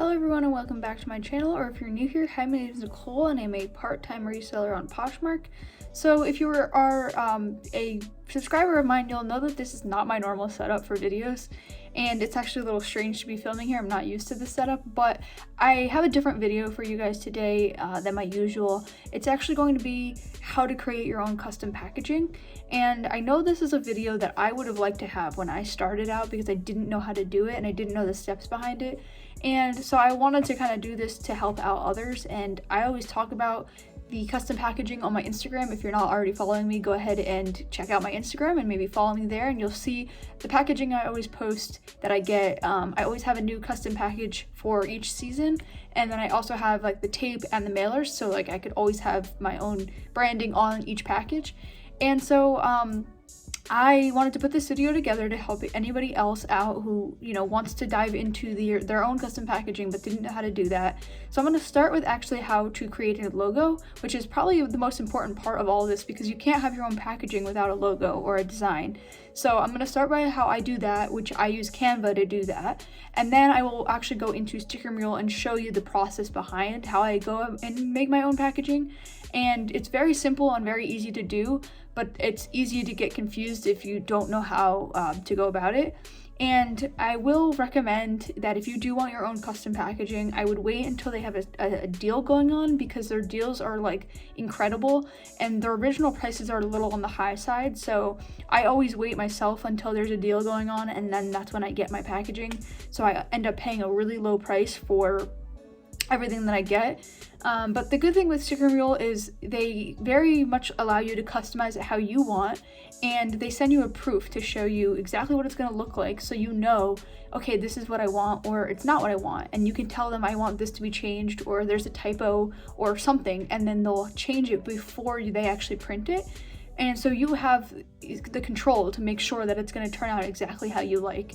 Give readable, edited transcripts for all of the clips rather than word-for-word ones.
Hello everyone and welcome back to my channel, or if you're new here, hi, my name is Nicole and I'm a part-time reseller on Poshmark. So if you are a subscriber of mine, you'll know that this is not my normal setup for videos, and it's actually a little strange to be filming here. I'm not used to this setup, but I have a different video for you guys today than my usual. It's actually going to be how to create your own custom packaging, and I know this is a video that I would have liked to have when I started out because I didn't know how to do it and I didn't know the steps behind it. And so I wanted to kind of do this to help out others, and I always talk about the custom packaging on my Instagram. If you're not already following me, go ahead and check out my Instagram and maybe follow me there, and you'll see the packaging I always post that I get. I always have a new custom package for each season, and then I also have like the tape and the mailers, so like I could always have my own branding on each package. And so I wanted to put this video together to help anybody else out who, wants to dive into their own custom packaging but didn't know how to do that. So I'm going to start with actually how to create a logo, which is probably the most important part of all of this because you can't have your own packaging without a logo or a design. So I'm going to start by how I do that, which I use Canva to do that. And then I will actually go into StickerMule and show you the process behind how I go and make my own packaging. And it's very simple and very easy to do, but it's easy to get confused if you don't know how to go about it. And I will recommend that if you do want your own custom packaging, I would wait until they have a deal going on, because their deals are like incredible and their original prices are a little on the high side. So I always wait myself until there's a deal going on, and then that's when I get my packaging. So I end up paying a really low price for everything that I get. But the good thing with StickerMule is they very much allow you to customize it how you want, and they send you a proof to show you exactly what it's going to look like, so you know, okay, this is what I want, or it's not what I want, and you can tell them I want this to be changed, or there's a typo or something, and then they'll change it before they actually print it. And so you have the control to make sure that it's going to turn out exactly how you like.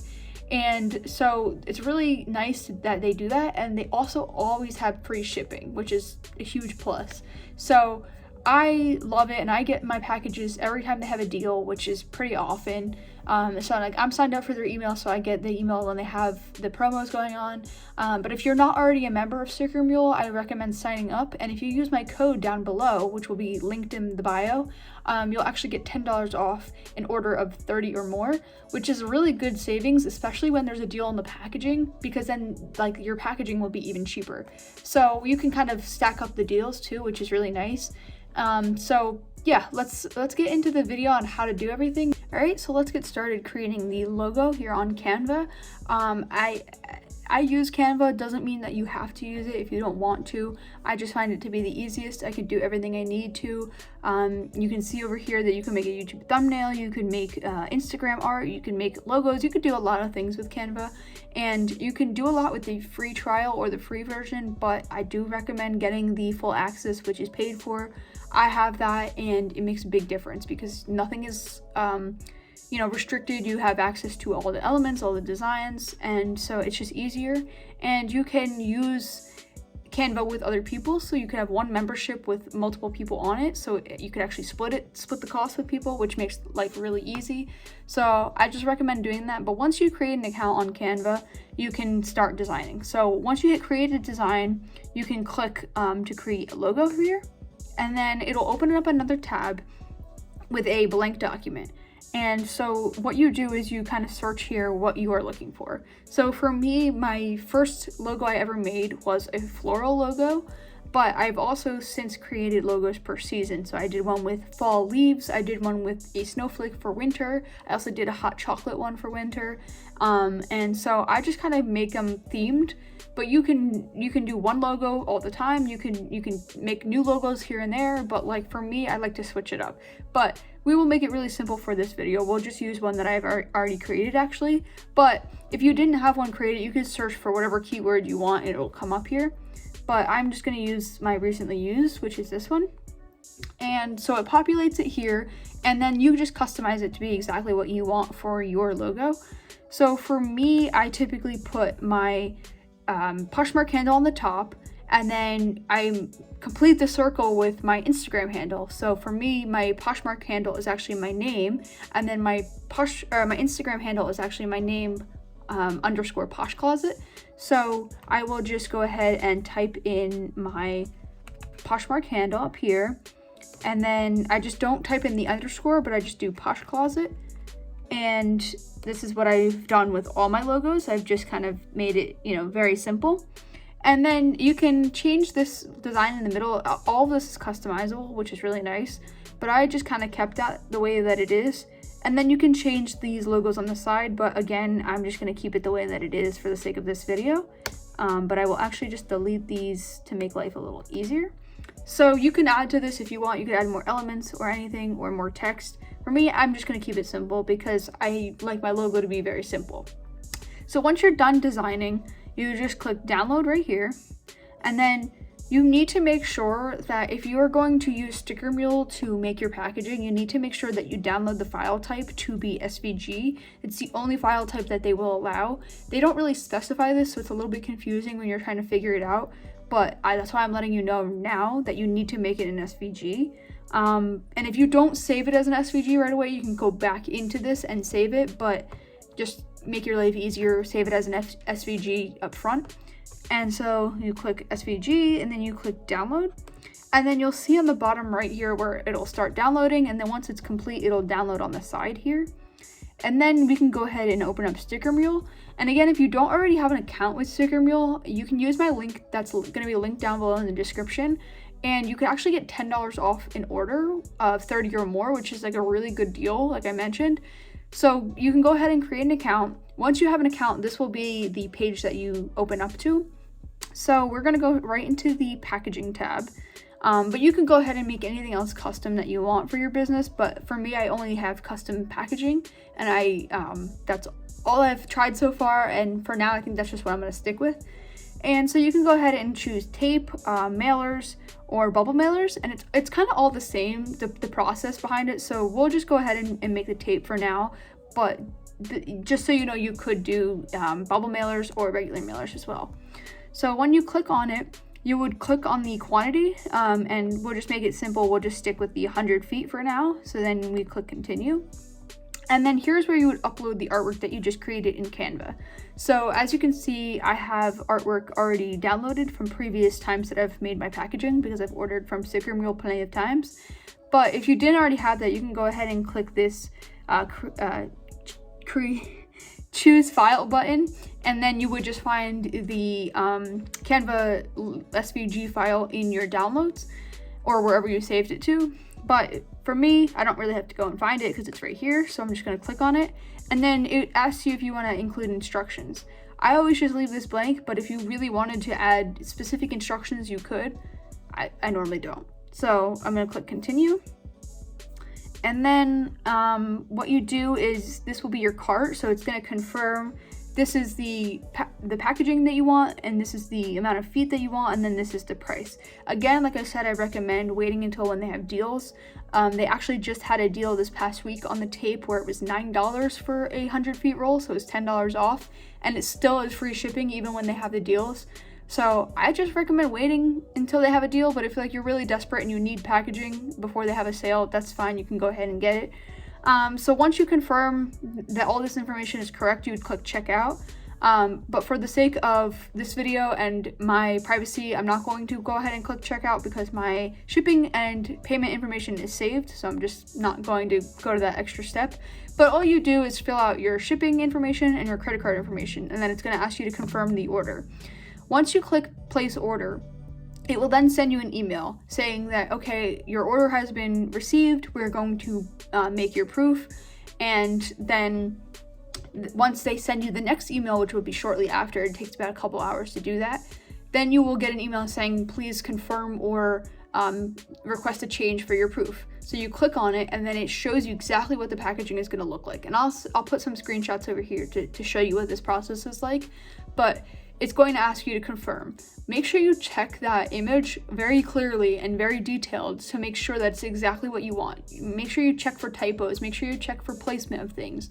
And so it's really nice that they do that, and they also always have free shipping, which is a huge plus. So I love it, and I get my packages every time they have a deal, which is pretty often. So like I'm signed up for their email, so I get the email when they have the promos going on. But if you're not already a member of StickerMule, I recommend signing up, and if you use my code down below, which will be linked in the bio, you'll actually get $10 off an order of 30 or more, which is a really good savings, especially when there's a deal on the packaging, because then like your packaging will be even cheaper. So you can kind of stack up the deals too, which is really nice. So yeah, let's get into the video on how to do everything. All right, so let's get started creating the logo here on Canva. I use Canva. Doesn't mean that you have to use it if you don't want to. I just find it to be the easiest. I can do everything I need to. You can see over here that you can make a YouTube thumbnail, you can make Instagram art, you can make logos, you could do a lot of things with Canva, and you can do a lot with the free trial or the free version, but I do recommend getting the full access, which is paid for. I have that, and it makes a big difference because nothing is restricted. You have access to all the elements, all the designs, and so it's just easier. And you can use Canva with other people, so you could have one membership with multiple people on it, so you could actually split the cost with people, which makes life really easy. So I just recommend doing that. But once you create an account on Canva, you can start designing. So once you hit create a design, you can click to create a logo here, and then it'll open up another tab with a blank document. And so what you do is you kind of search here what you are looking for. So for me, my first logo I ever made was a floral logo, but I've also since created logos per season. So I did one with fall leaves, I did one with a snowflake for winter, I also did a hot chocolate one for winter. And so I just kind of make them themed, but you can do one logo all the time. You can make new logos here and there, but like for me, I like to switch it up. But we will make it really simple for this video. We'll just use one that I've already created actually. But if you didn't have one created, you can search for whatever keyword you want and it'll come up here. But I'm just going to use my recently used, which is this one. And so it populates it here, and then you just customize it to be exactly what you want for your logo. So for me, I typically put my Poshmark handle on the top, and then I complete the circle with my Instagram handle. So for me, my Poshmark handle is actually my name, and then my Instagram handle is actually my name underscore posh closet. So I will just go ahead and type in my Poshmark handle up here, and then I just don't type in the underscore, but I just do posh closet. And this is what I've done with all my logos. I've just kind of made it, you know, very simple. And then you can change this design in the middle. All of this is customizable, which is really nice, but I just kind of kept that the way that it is. And then you can change these logos on the side, but again, I'm just going to keep it the way that it is for the sake of this video. But I will actually just delete these to make life a little easier. So you can add to this if you want. You can add more elements or anything, or more text. For me, I'm just going to keep it simple because I like my logo to be very simple. So once you're done designing, you just click download right here, and then you need to make sure that if you are going to use StickerMule to make your packaging, you need to make sure that you download the file type to be SVG. It's the only file type that they will allow. They don't really specify this, so it's a little bit confusing when you're trying to figure it out, but that's why I'm letting you know now that you need to make it in SVG. And if you don't save it as an SVG right away, you can go back into this and save it, but just make your life easier, save it as an SVG up front. And so you click SVG and then you click download, and then you'll see on the bottom right here where it'll start downloading, and then once it's complete, it'll download on the side here. And then we can go ahead and open up StickerMule. And again, if you don't already have an account with StickerMule, you can use my link that's going to be linked down below in the description, and you can actually get $10 off an order of 30 or more, which is like a really good deal, like I mentioned. So you can go ahead and create an account. Once you have an account, this will be the page that you open up to. So we're going to go right into the packaging tab. But you can go ahead and make anything else custom that you want for your business. But for me, I only have custom packaging, and that's all I've tried so far. And for now, I think that's just what I'm going to stick with. And so you can go ahead and choose tape, mailers, or bubble mailers, and it's kind of all the same, the process behind it. So we'll just go ahead and make the tape for now, but just so you know, you could do bubble mailers or regular mailers as well. So when you click on it, you would click on the quantity, and we'll just make it simple. We'll just stick with the 100 feet for now. So then we click continue. And then here's where you would upload the artwork that you just created in Canva. So as you can see, I have artwork already downloaded from previous times that I've made my packaging, because I've ordered from StickerMule plenty of times. But if you didn't already have that, you can go ahead and click this choose file button, and then you would just find the Canva SVG file in your downloads or wherever you saved it to. But for me, I don't really have to go and find it because it's right here. So I'm just going to click on it, and then it asks you if you want to include instructions. I always just leave this blank, but if you really wanted to add specific instructions, you could. I normally don't. So I'm going to click continue. And then what you do is this will be your cart. So it's going to confirm this is the packaging that you want, and this is the amount of feet that you want, and then this is the price. Again, like I said, I recommend waiting until when they have deals. They actually just had a deal this past week on the tape where it was $9 for a 100 feet roll, so it's $10 off, and it still is free shipping even when they have the deals. So I just recommend waiting until they have a deal, but if like you're really desperate and you need packaging before they have a sale, that's fine, you can go ahead and get it. So once you confirm that all this information is correct, you would click checkout. But for the sake of this video and my privacy, I'm not going to go ahead and click checkout because my shipping and payment information is saved. So I'm just not going to go to that extra step. But all you do is fill out your shipping information and your credit card information, and then it's going to ask you to confirm the order. Once you click place order, it will then send you an email saying that, okay, your order has been received. We're going to make your proof. And then once they send you the next email, which will be shortly after, it takes about a couple hours to do that, then you will get an email saying, please confirm or request a change for your proof. So you click on it, and then it shows you exactly what the packaging is going to look like. And I'll put some screenshots over here to show you what this process is like. But it's going to ask you to confirm. Make sure you check that image very clearly and very detailed to make sure that's exactly what you want. Make sure you check for typos. Make sure you check for placement of things.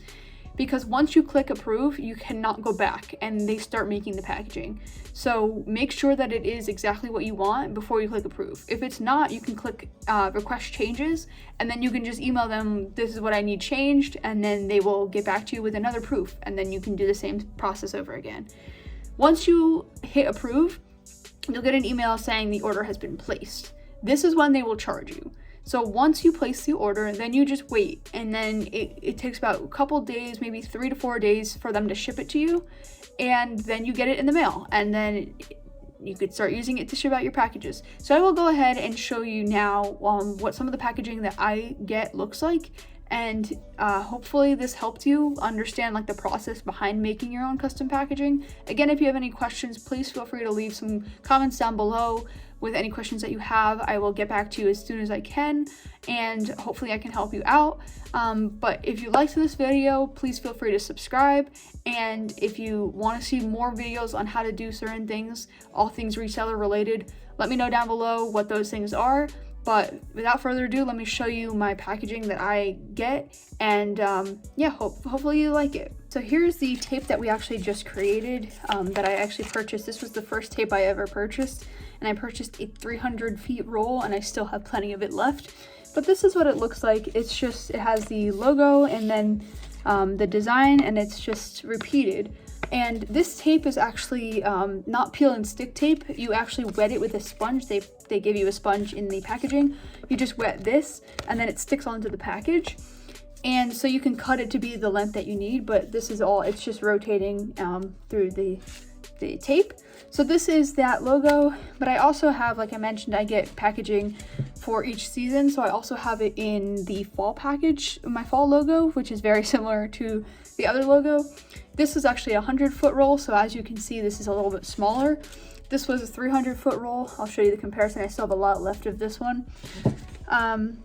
because once you click approve, you cannot go back and they start making the packaging. So make sure that it is exactly what you want before you click approve. If it's not, you can click request changes, and then you can just email them, this is what I need changed, and then they will get back to you with another proof, and then you can do the same process over again. Once you hit approve, you'll get an email saying the order has been placed. This is when they will charge you. So once you place the order, then you just wait, and then it takes about a couple days, maybe 3 to 4 days for them to ship it to you, and then you get it in the mail, and then you could start using it to ship out your packages. So I will go ahead and show you now what some of the packaging that I get looks like, and hopefully this helped you understand like the process behind making your own custom packaging. Again, if you have any questions, please feel free to leave some comments down below with any questions that you have. I will get back to you as soon as I can, and hopefully I can help you out. But if you liked this video, please feel free to subscribe, and if you want to see more videos on how to do certain things, all things reseller related, let me know down below what those things are. But without further ado, let me show you my packaging that I get, and yeah, hopefully you like it. So here's the tape that we actually just created, that I actually purchased. This was the first tape I ever purchased, and I purchased a 300 feet roll, and I still have plenty of it left. But this is what it looks like. It has the logo and then the design, and it's just repeated. And this tape is actually not peel and stick tape. You actually wet it with a sponge. They give you a sponge in the packaging. You just wet this, and then it sticks onto the package. And so you can cut it to be the length that you need, but this is all, it's just rotating through the tape. So this is that logo, but I also have, like I mentioned, I get packaging for each season. So I also have it in the fall package, my fall logo, which is very similar to the other logo. This is actually a 100-foot roll, so as you can see, this is a little bit smaller. This was a 300-foot roll. I'll show you the comparison. I still have a lot left of this one.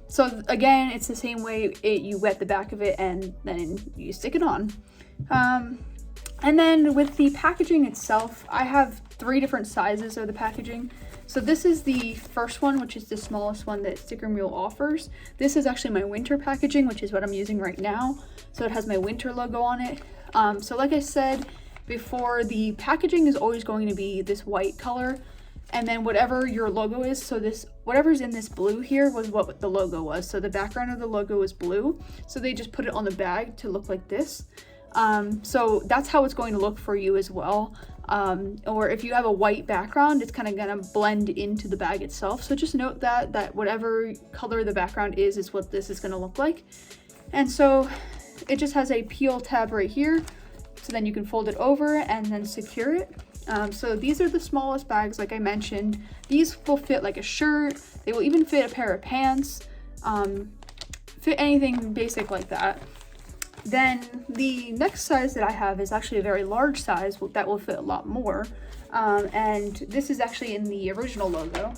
So again, it's the same way. You wet the back of it and then you stick it on. And then with the packaging itself, I have 3 different sizes of the packaging. So this is the first one, which is the smallest one that StickerMule offers. This is actually my winter packaging, which is what I'm using right now. So it has my winter logo on it. So like I said before, the packaging is always going to be this white color, and then whatever your logo is, so whatever's in this blue here was what the logo was. So the background of the logo is blue, so they just put it on the bag to look like this. So that's how it's going to look for you as well. Or if you have a white background, it's kind of going to blend into the bag itself. So just note that whatever color the background is what this is going to look like. And so it just has a peel tab right here, so then you can fold it over and then secure it. So these are the smallest bags, like I mentioned. These will fit like a shirt. They will even fit a pair of pants, fit anything basic like that. Then the next size that I have is actually a very large size that will fit a lot more. And this is actually in the original logo.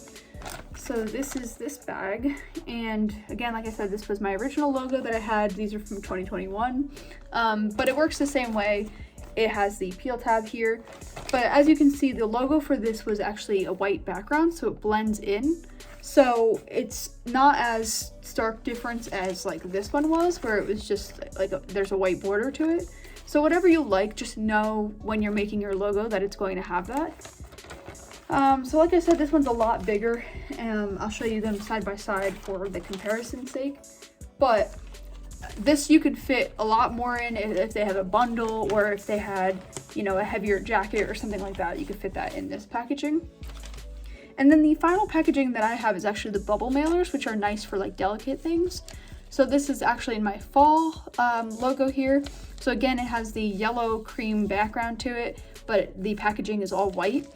So this is this bag, and again, like I said, this was my original logo that I had. These are from 2021, but it works the same way. It has the peel tab here, but as you can see, the logo for this was actually a white background, so it blends in. So it's not as stark difference as like this one was, where it was just like there's a white border to it. So whatever you like, just know when you're making your logo that it's going to have that. So like I said, this one's a lot bigger, and I'll show you them side by side for the comparison's sake. But this you could fit a lot more in if they have a bundle, or if they had, you know, a heavier jacket or something like that. You could fit that in this packaging. And then the final packaging that I have is actually the bubble mailers, which are nice for like delicate things. So this is actually in my fall logo here. So again, it has the yellow cream background to it, but the packaging is all white.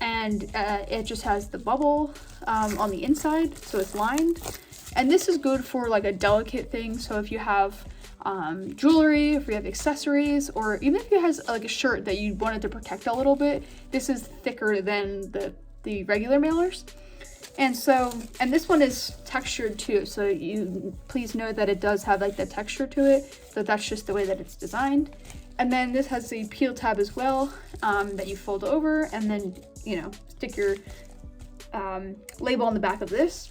And it just has the bubble on the inside, so it's lined. And this is good for like a delicate thing. So if you have jewelry, if you have accessories, or even if you have like a shirt that you wanted to protect a little bit, this is thicker than the regular mailers. And so, and this one is textured too, so you please note that it does have like the texture to it, so that's just the way that it's designed. And then this has the peel tab as well, that you fold over, and then, you know, stick your label on the back of this.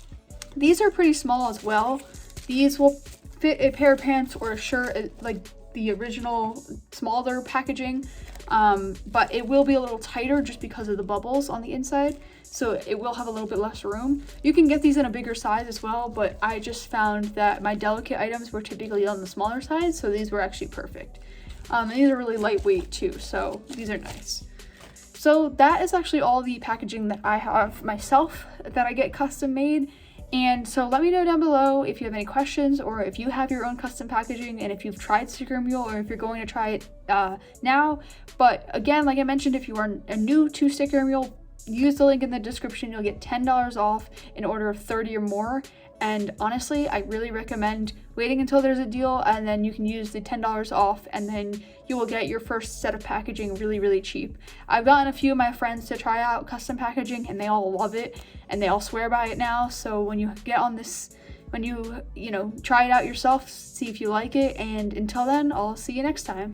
These are pretty small as well. These will fit a pair of pants or a shirt, like the original smaller packaging, but it will be a little tighter just because of the bubbles on the inside, so it will have a little bit less room. You can get these in a bigger size as well, but I just found that my delicate items were typically on the smaller side, so these were actually perfect. And these are really lightweight too, so these are nice. So that is actually all the packaging that I have myself that I get custom made. And so let me know down below if you have any questions, or if you have your own custom packaging, and if you've tried StickerMule, or if you're going to try it now. But again, like I mentioned, if you are new to StickerMule, use the link in the description. You'll get $10 off an order of 30 or more. And honestly, I really recommend waiting until there's a deal, and then you can use the $10 off, and then you will get your first set of packaging really, really cheap. I've gotten a few of my friends to try out custom packaging, and they all love it, and they all swear by it now. So when you get on this, when you try it out yourself, see if you like it. And until then, I'll see you next time.